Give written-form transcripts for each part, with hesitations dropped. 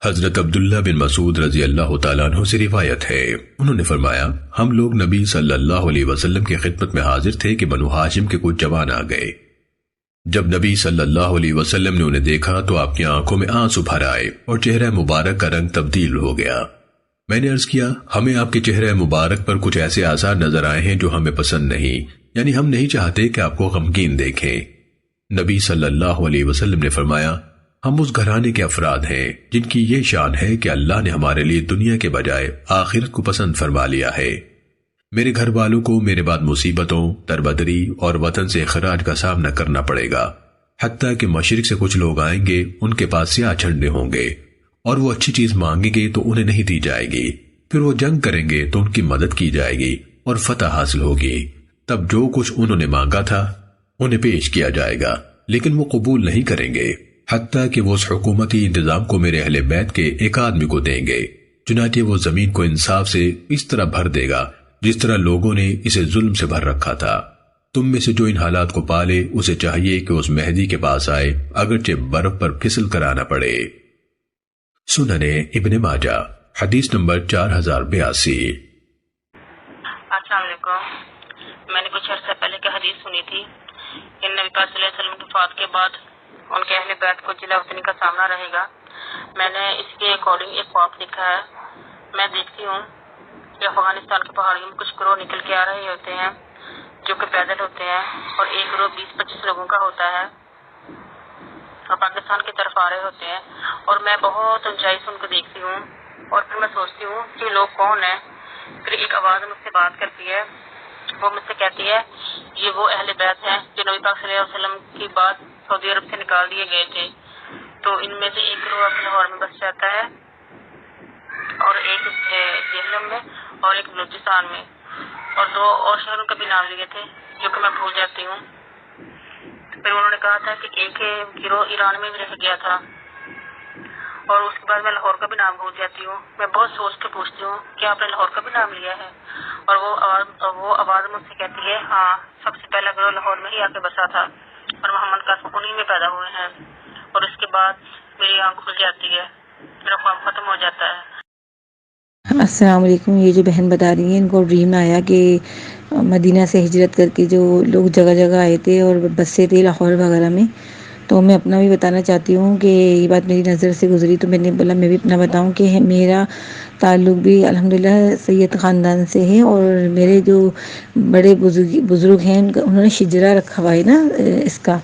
حضرت عبداللہ بن مسعود رضی اللہ تعالیٰ عنہ سے روایت ہے، انہوں نے فرمایا ہم لوگ نبی صلی اللہ علیہ وسلم کی خدمت میں حاضر تھے کہ بنو ہاشم کے کچھ جوان آ گئے۔ جب نبی صلی اللہ علیہ وسلم نے انہیں دیکھا تو آپ کی آنکھوں میں آنسو بھر آئے اور چہرہ مبارک کا رنگ تبدیل ہو گیا۔ میں نے عرض کیا ہمیں آپ کے چہرہ مبارک پر کچھ ایسے آثار نظر آئے ہیں جو ہمیں پسند نہیں، یعنی ہم نہیں چاہتے کہ آپ کو غمگین دیکھیں۔ نبی صلی اللہ علیہ وسلم نے فرمایا ہم اس گھرانے کے افراد ہیں جن کی یہ شان ہے کہ اللہ نے ہمارے لیے دنیا کے بجائے آخرت کو پسند فرما لیا ہے۔ میرے گھر والوں کو میرے بعد مصیبتوں، دربدری اور وطن سے اخراج کا سامنا کرنا پڑے گا، حتیٰ کہ مشرق سے کچھ لوگ آئیں گے، ان کے پاس سیاہ جھنڈے ہوں گے اور وہ اچھی چیز مانگیں گے تو انہیں نہیں دی جائے گی، پھر وہ جنگ کریں گے تو ان کی مدد کی جائے گی اور فتح حاصل ہوگی، تب جو کچھ انہوں نے مانگا تھا انہیں پیش کیا جائے گا، لیکن وہ قبول نہیں کریں گے حتیٰ کہ وہ اس حکومتی انتظام کو میرے اہل بیت کے ایک آدمی کو دیں گے، چنانچہ وہ زمین کو انصاف سے اس طرح بھر دے گا جس طرح لوگوں نے اسے ظلم سے بھر رکھا تھا۔ تم میں سے جو ان حالات کو پالے اسے چاہیے کہ اس مہدی کے پاس آئے اگرچہ برف پر پھسل کر آنا پڑے۔ سننے ابن ماجہ حدیث نمبر 4082۔ السلام علیکم۔ میں نے کچھ عرصہ پہلے کی حدیث سنی تھی کہ نبی پاک صلی اللہ علیہ وسلم کی وفات کے بعد ان کے اہل بیت کو جلا وطنی کا سامنا رہے گا۔ میں نے اس کے اکارڈنگ ایک خواب دیکھا ہے۔ میں دیکھتی ہوں کہ افغانستان کی پہاڑیوں میں کچھ گروہ نکل کے آ رہے ہوتے ہیں جو کہ پیدل ہوتے ہیں، اور ایک گروہ 20-25 لوگوں کا ہوتا ہے اور پاکستان کی طرف آ رہے ہوتے ہیں، اور میں بہت اونچائی سے ان کو دیکھتی ہوں، اور پھر میں سوچتی ہوں کہ یہ لوگ کون ہیں۔ پھر ایک آواز مجھ سے بات کرتی ہے، وہ مجھ سے کہتی ہے یہ وہ اہل بیت ہیں جو نبی پاک صلی اللہ علیہ وسلم کی بعد سعودی عرب سے نکال دیے گئے تھے۔ تو ان میں سے ایک گروہ اب لاہور میں بس جاتا ہے، اور ایک جہلم میں اور ایک بلوچستان میں، اور 2 اور شہروں کا بھی نام لیے تھے جو کہ میں بھول جاتی ہوں۔ پھر انہوں نے کہا تھا کہ ایک گروہ ایران میں بھی رہ گیا تھا، اور اس کے بعد میں لاہور کا بھی نام بھول جاتی ہوں۔ میں بہت سوچ کے پوچھتی ہوں کہ آپ نے لاہور کا بھی نام لیا ہے، اور وہ آواز مجھ سے کہتی ہے ہاں، سب سے پہلا گروہ لاہور میں ہی آ کے بسا تھا اور محمد قاسم انہی میں پیدا ہوئے ہیں۔ اور اس کے بعد میری آنکھ کھل جاتی ہے، میرا خواب ختم ہو جاتا ہے۔ السلام علیکم۔ یہ جو بہن بتا رہی ہیں ان کو ڈریم آیا کہ مدینہ سے ہجرت کر کے جو لوگ جگہ جگہ آئے تھے اور بسیں تھے لاہور وغیرہ میں، تو میں اپنا بھی بتانا چاہتی ہوں کہ یہ بات میری نظر سے گزری، تو میں نے بولا میں بھی اپنا بتاؤں کہ میرا تعلق بھی الحمدللہ سید خاندان سے ہے، اور میرے جو بڑے بزرگ ہیں انہوں نے شجرہ رکھا ہوا ہے نا اس کا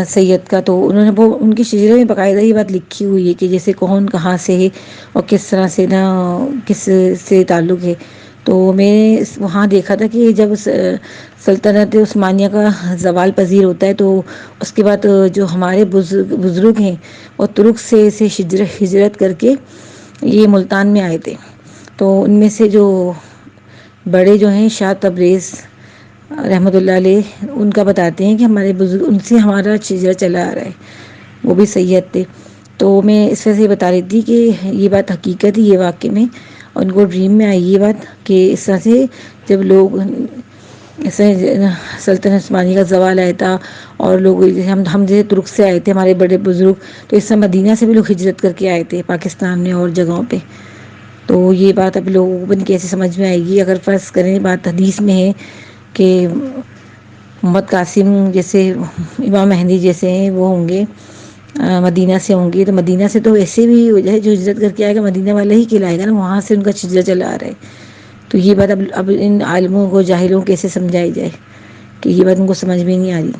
سید کا، تو انہوں نے وہ ان کی شجرے میں باقاعدہ یہ بات لکھی ہوئی ہے کہ جیسے کون کہاں سے ہے اور کس طرح سے نا کس سے تعلق ہے۔ تو میں نے وہاں دیکھا تھا کہ جب سلطنت عثمانیہ کا زوال پذیر ہوتا ہے تو اس کے بعد جو ہمارے بزرگ ہیں وہ ترک سے ہجرت کر کے یہ ملتان میں آئے تھے، تو ان میں سے جو بڑے جو ہیں شاہ تبریز رحمۃ اللہ علیہ، ان کا بتاتے ہیں کہ ہمارے بزرگ ان سے ہمارا شجرہ چلا آ رہا ہے، وہ بھی سید تھے۔ تو میں اس وجہ سے بتا رہی تھی کہ یہ بات حقیقت ہی یہ واقع میں، ان کو ڈریم میں آئی یہ بات کہ اس طرح سے جب لوگ ایسے سلطنت عثمانیہ کا زوال آیا تھا اور لوگ ہم جیسے ترک سے آئے تھے ہمارے بڑے بزرگ، تو اس سے مدینہ سے بھی لوگ ہجرت کر کے آئے تھے پاکستان میں اور جگہوں پہ۔ تو یہ بات اب لوگوں کو کیسے سمجھ میں آئے گی؟ اگر فرض کریں بات حدیث میں ہے کہ محمد قاسم جیسے امام مہدی جیسے ہیں وہ ہوں گے مدینہ سے ہوں گے، تو مدینہ سے تو ویسے بھی جو ہجرت کر کے آئے گا مدینہ والا ہی کہلائے گا نا، وہاں سے ان کا شجرہ چلا آ رہا ہے۔ تو یہ بات اب ان عالموں کو جاہلوں کو کیسے سمجھائی جائے کہ یہ بات ان کو سمجھ میں نہیں آ رہی۔